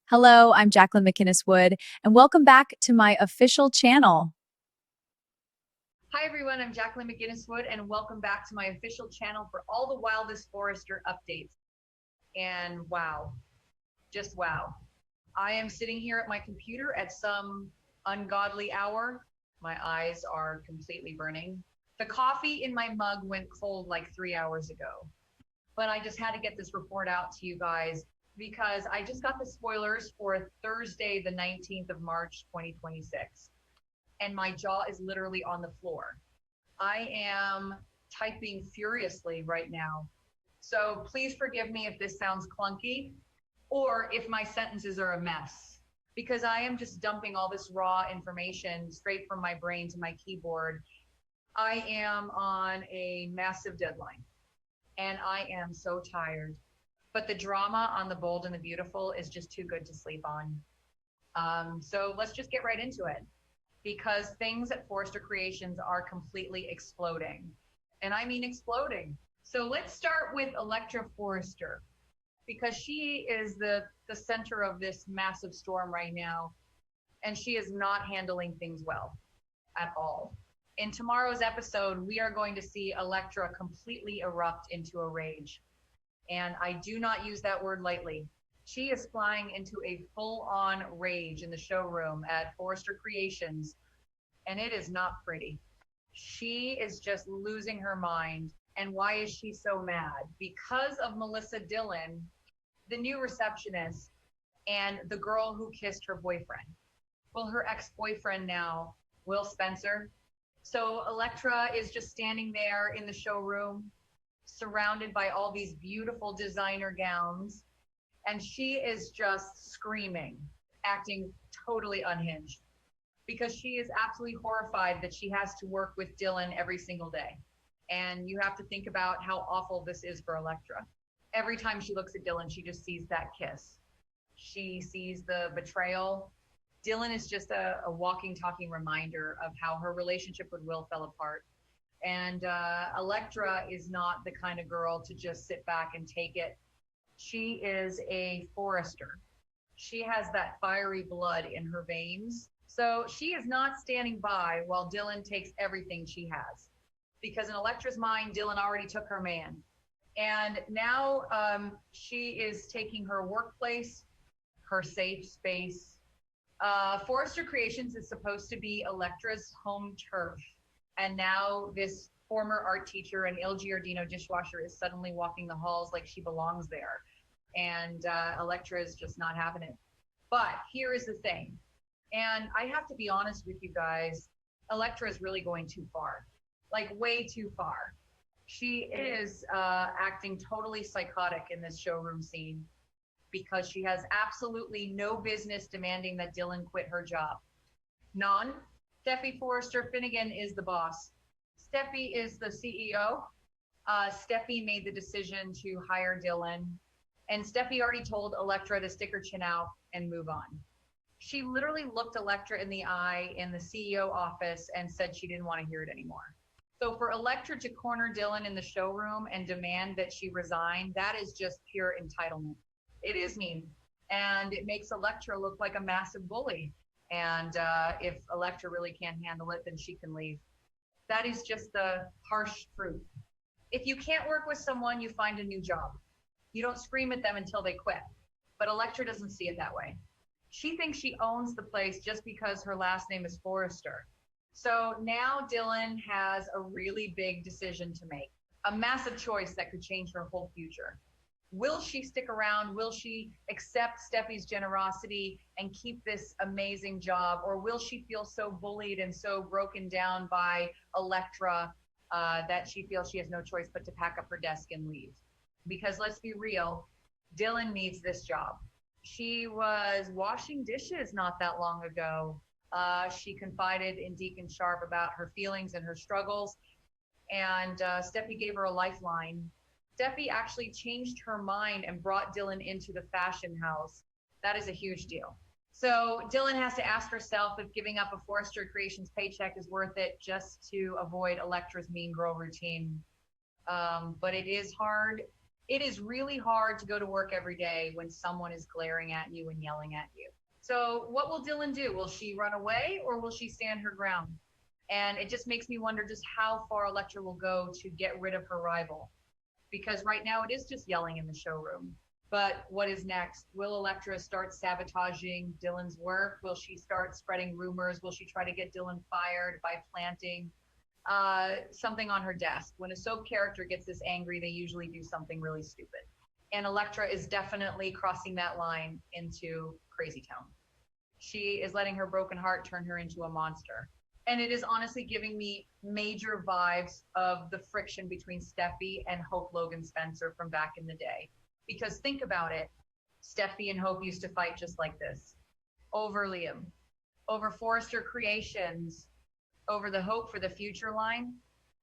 Hello, I'm Jacqueline McInnes Wood, and welcome back to my official channel. Hi everyone, I'm Jacqueline McInnes Wood, and welcome back to my official channel for all the Wildest Forester updates. And wow, just wow. I am sitting here at my computer at some ungodly hour. My eyes are completely burning. The coffee in my mug went cold like 3 hours ago, but I just had to get this report out to you guys because I just got the spoilers for Thursday, the 19th of March, 2026, and my jaw is literally on the floor. I am typing furiously right now. So please forgive me if this sounds clunky or if my sentences are a mess, because I am just dumping all this raw information straight from my brain to my keyboard. I am on a massive deadline and I am so tired. But the drama on The Bold and the Beautiful is just too good to sleep on. So let's just get right into it, because things at Forrester Creations are completely exploding. And I mean exploding. So let's start with Electra Forrester, because she is the center of this massive storm right now, and she is not handling things well at all. In tomorrow's episode, we are going to see Electra completely erupt into a rage. And I do not use that word lightly. She is flying into a full-on rage in the showroom at Forrester Creations, and it is not pretty. She is just losing her mind. And why is she so mad? Because of Melissa Dillon, the new receptionist, and the girl who kissed her boyfriend. Well, her ex-boyfriend now, Will Spencer. So Electra is just standing there in the showroom, surrounded by all these beautiful designer gowns, and she is just screaming, acting totally unhinged, because she is absolutely horrified that she has to work with Dylan every single day. And you have to think about how awful this is for Electra. Every time she looks at Dylan, she just sees that kiss. She sees the betrayal. Dylan is just a walking, talking reminder of how her relationship with Will fell apart. And Electra is not the kind of girl to just sit back and take it. She is a Forrester. She has that fiery blood in her veins. So she is not standing by while Dylan takes everything she has. Because in Electra's mind, Dylan already took her man. And now she is taking her workplace, her safe space. Forrester Creations is supposed to be Electra's home turf. And now this former art teacher and Il Giardino dishwasher is suddenly walking the halls like she belongs there. And Electra is just not having it. But here is the thing, and I have to be honest with you guys, Electra is really going too far, like way too far. She is acting totally psychotic in this showroom scene, because she has absolutely no business demanding that Dylan quit her job. None. Steffi Forrester Finnegan is the boss. Steffi is the CEO. Steffi made the decision to hire Dylan, and Steffi already told Electra to stick her chin out and move on. She literally looked Electra in the eye in the CEO office and said she didn't want to hear it anymore. So for Electra to corner Dylan in the showroom and demand that she resign, that is just pure entitlement. It is mean. And it makes Electra look like a massive bully. And if Electra really can't handle it, then she can leave. That is just the harsh truth. If you can't work with someone, you find a new job. You don't scream at them until they quit. But Electra doesn't see it that way. She thinks she owns the place just because her last name is Forrester. So now Dylan has a really big decision to make, a massive choice that could change her whole future. Will she stick around? Will she accept Steffi's generosity and keep this amazing job? Or will she feel so bullied and so broken down by Electra that she feels she has no choice but to pack up her desk and leave? Because let's be real, Dylan needs this job. She was washing dishes not that long ago. She confided in Deacon Sharp about her feelings and her struggles, and Steffi gave her a lifeline. Steffi actually changed her mind and brought Dylan into the fashion house. That is a huge deal. So Dylan has to ask herself if giving up a Forrester Creations paycheck is worth it just to avoid Electra's mean girl routine. But it is hard. It is really hard to go to work every day when someone is glaring at you and yelling at you. So what will Dylan do? Will she run away or will she stand her ground? And it just makes me wonder just how far Elektra will go to get rid of her rival. Because right now it is just yelling in the showroom. But what is next? Will Elektra start sabotaging Dylan's work? Will she start spreading rumors? Will she try to get Dylan fired by planting something on her desk? When a soap character gets this angry, they usually do something really stupid. And Elektra is definitely crossing that line into Crazy Town. She is letting her broken heart turn her into a monster. And it is honestly giving me major vibes of the friction between Steffi and Hope Logan Spencer from back in the day. Because think about it, Steffi and Hope used to fight just like this, over Liam, over Forrester Creations, over the Hope for the Future line.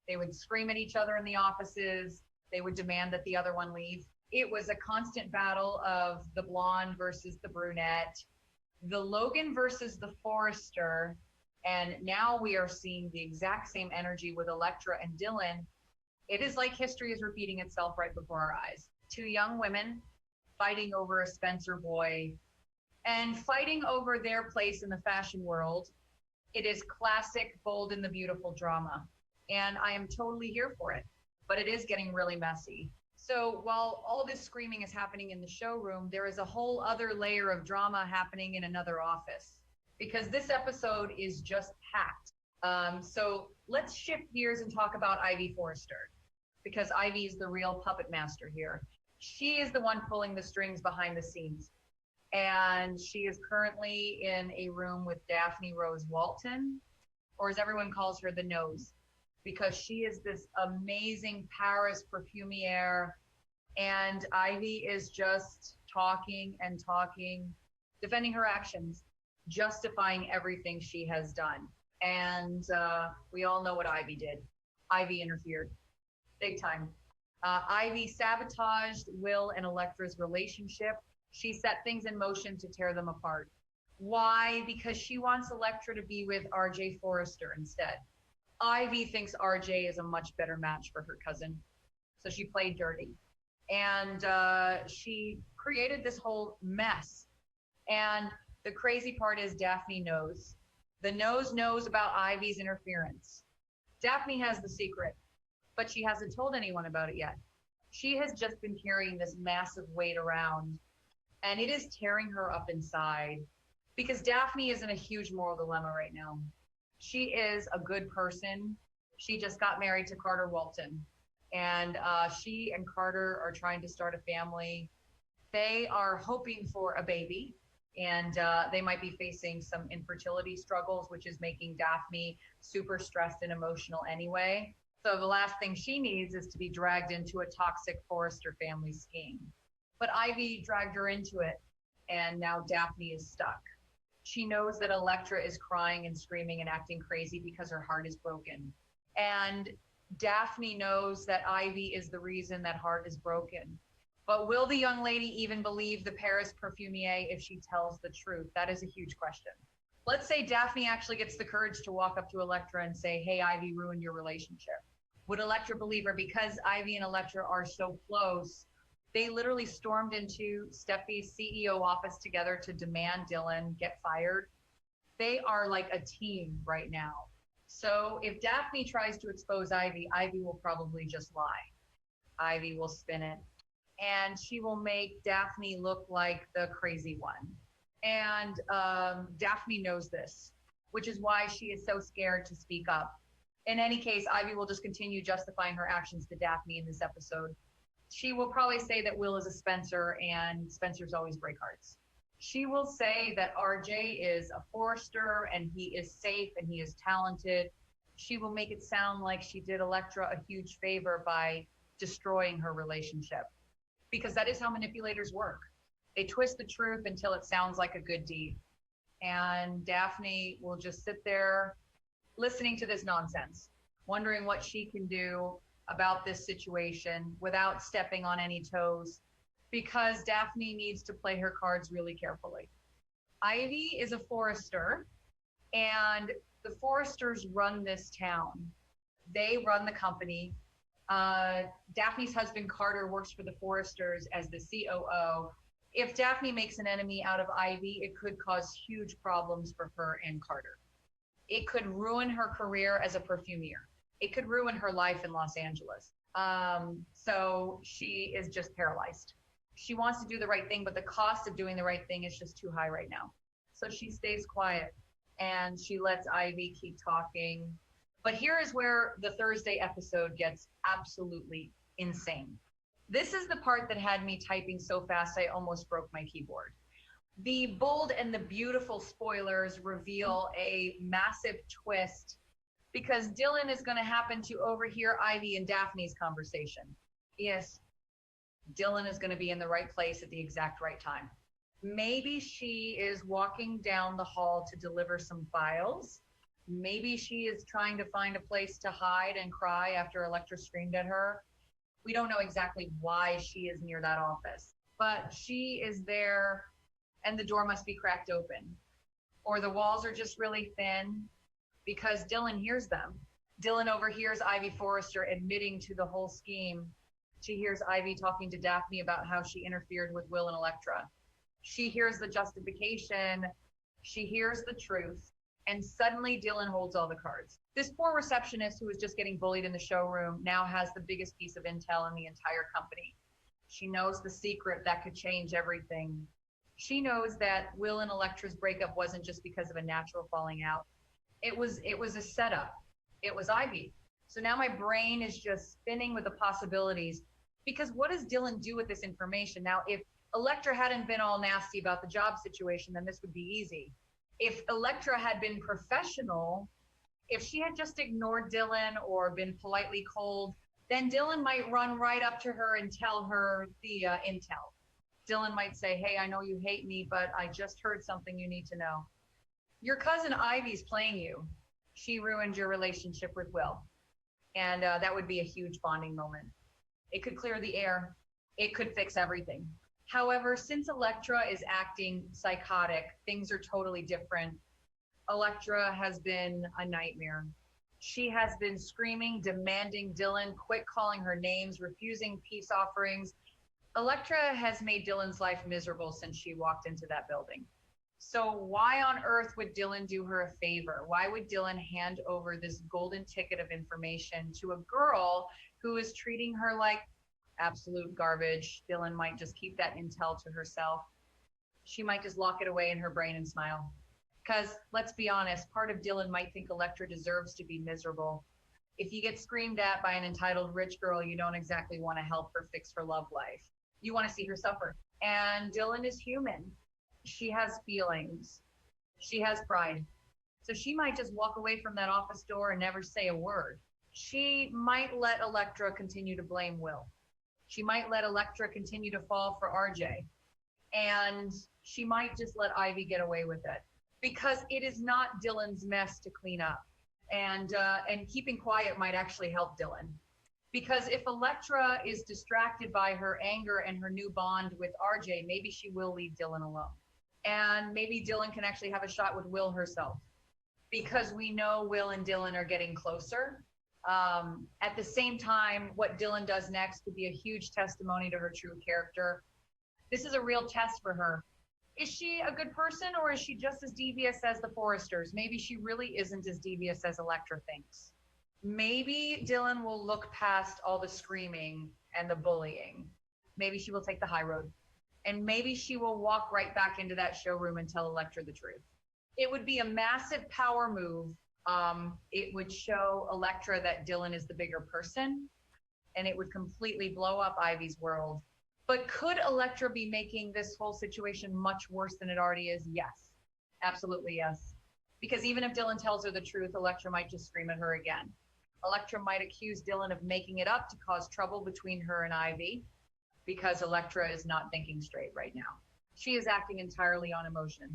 They would scream at each other in the offices. They would demand that the other one leave. It was a constant battle of the blonde versus the brunette, the Logan versus the Forrester. And now we are seeing the exact same energy with Elektra and Dylan. It is like history is repeating itself right before our eyes. Two young women fighting over a Spencer boy and fighting over their place in the fashion world. It is classic Bold and the Beautiful drama. And I am totally here for it, but it is getting really messy. So while all this screaming is happening in the showroom, there is a whole other layer of drama happening in another office because this episode is just packed. So let's shift gears and talk about Ivy Forrester because Ivy is the real puppet master here. She is the one pulling the strings behind the scenes. And she is currently in a room with Daphne Rose Walton, or as everyone calls her, the Nose, because she is this amazing Paris perfumier. And Ivy is just talking and talking, defending her actions, justifying everything she has done. And we all know what Ivy did. Ivy interfered, big time. Ivy sabotaged Will and Elektra's relationship. She set things in motion to tear them apart. Why? Because she wants Elektra to be with RJ Forrester instead. Ivy thinks RJ is a much better match for her cousin. So she played dirty. And she created this whole mess. And the crazy part is Daphne knows. The Nose knows about Ivy's interference. Daphne has the secret, but she hasn't told anyone about it yet. She has just been carrying this massive weight around, and it is tearing her up inside because Daphne is in a huge moral dilemma right now. She is a good person. She just got married to Carter Walton, and she and Carter are trying to start a family. They are hoping for a baby, and they might be facing some infertility struggles, which is making Daphne super stressed and emotional anyway. So the last thing she needs is to be dragged into a toxic Forrester family scheme. But Ivy dragged her into it, and now Daphne is stuck. She knows that Elektra is crying and screaming and acting crazy because her heart is broken. And Daphne knows that Ivy is the reason that heart is broken. But will the young lady even believe the Paris perfumier if she tells the truth? That is a huge question. Let's say Daphne actually gets the courage to walk up to Elektra and say, hey, Ivy ruined your relationship. Would Elektra believe her? Because Ivy and Elektra are so close, they literally stormed into Steffi's CEO office together to demand Dylan get fired. They are like a team right now. So if Daphne tries to expose Ivy, Ivy will probably just lie. Ivy will spin it. And she will make Daphne look like the crazy one. And Daphne knows this, which is why she is so scared to speak up. In any case, Ivy will just continue justifying her actions to Daphne in this episode. She will probably say that Will is a Spencer and Spencer's always break hearts. She will say that RJ is a Forrester and he is safe and he is talented. She will make it sound like she did Elektra a huge favor by destroying her relationship, because that is how manipulators work. They twist the truth until it sounds like a good deed. And Daphne will just sit there listening to this nonsense, wondering what she can do about this situation without stepping on any toes, because Daphne needs to play her cards really carefully. Ivy is a Forrester, and the Forresters run this town. They run the company. Daphne's husband Carter works for the Foresters as the COO. If Daphne makes an enemy out of Ivy, it could cause huge problems for her and Carter. It could ruin her career as a perfumier. It could ruin her life in Los Angeles. So she is just paralyzed. She wants to do the right thing, but the cost of doing the right thing is just too high right now. So she stays quiet and she lets Ivy keep talking. But here is where the Thursday episode gets absolutely insane. This is the part that had me typing so fast I almost broke my keyboard. The bold and the beautiful spoilers reveal a massive twist because Dylan is going to happen to overhear Ivy and Daphne's conversation. Yes, Dylan is going to be in the right place at the exact right time. Maybe she is walking down the hall to deliver some files. Maybe she is trying to find a place to hide and cry after Elektra screamed at her. We don't know exactly why she is near that office, but she is there and the door must be cracked open. Or the walls are just really thin because Dylan hears them. Dylan overhears Ivy Forrester admitting to the whole scheme. She hears Ivy talking to Daphne about how she interfered with Will and Elektra. She hears the justification. She hears the truth. And suddenly Dylan holds all the cards. This poor receptionist who was just getting bullied in the showroom now has the biggest piece of intel in the entire company. She knows the secret that could change everything. She knows that Will and Elektra's breakup wasn't just because of a natural falling out. It was a setup. It was Ivy. So now my brain is just spinning with the possibilities. Because what does Dylan do with this information? Now, if Elektra hadn't been all nasty about the job situation, then this would be easy. If Elektra had been professional, if she had just ignored Dylan or been politely cold, then Dylan might run right up to her and tell her the intel. Dylan might say, hey, I know you hate me, but I just heard something you need to know. Your cousin Ivy's playing you. She ruined your relationship with Will. And that would be a huge bonding moment. It could clear the air. It could fix everything. However, since Elektra is acting psychotic, things are totally different. Elektra has been a nightmare. She has been screaming, demanding Dylan quit calling her names, refusing peace offerings. Elektra has made Dylan's life miserable since she walked into that building. So why on earth would Dylan do her a favor? Why would Dylan hand over this golden ticket of information to a girl who is treating her like absolute garbage? Dylan might just keep that intel to herself. She might just lock it away in her brain and smile. Because let's be honest, part of Dylan might think Elektra deserves to be miserable. If you get screamed at by an entitled rich girl, you don't exactly want to help her fix her love life. You want to see her suffer. And Dylan is human. She has feelings. She has pride. So she might just walk away from that office door and never say a word. She might let Elektra continue to blame Will. She might let Elektra continue to fall for RJ. And she might just let Ivy get away with it. Because it is not Dylan's mess to clean up. And keeping quiet might actually help Dylan. Because if Elektra is distracted by her anger and her new bond with RJ, maybe she will leave Dylan alone. And maybe Dylan can actually have a shot with Will herself. Because we know Will and Dylan are getting closer. At the same time, what Dylan does next could be a huge testimony to her true character. This is a real test for her. Is she a good person or is she just as devious as the Foresters? Maybe she really isn't as devious as Elektra thinks. Maybe Dylan will look past all the screaming and the bullying. Maybe she will take the high road. And maybe she will walk right back into that showroom and tell Elektra the truth. It would be a massive power move. It would show Elektra that Dylan is the bigger person, and it would completely blow up Ivy's world. But could Elektra be making this whole situation much worse than it already is? Yes, absolutely yes. Because even if Dylan tells her the truth, Elektra might just scream at her again. Elektra might accuse Dylan of making it up to cause trouble between her and Ivy, because Elektra is not thinking straight right now. She is acting entirely on emotion.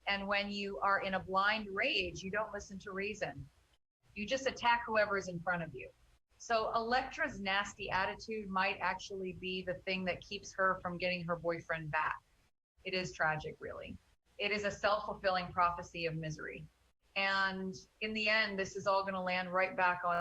And when you are in a blind rage, you don't listen to reason. You just attack whoever is in front of you. So Elektra's nasty attitude might actually be the thing that keeps her from getting her boyfriend back. It is tragic, really. It is a self-fulfilling prophecy of misery. And in the end, this is all going to land right back on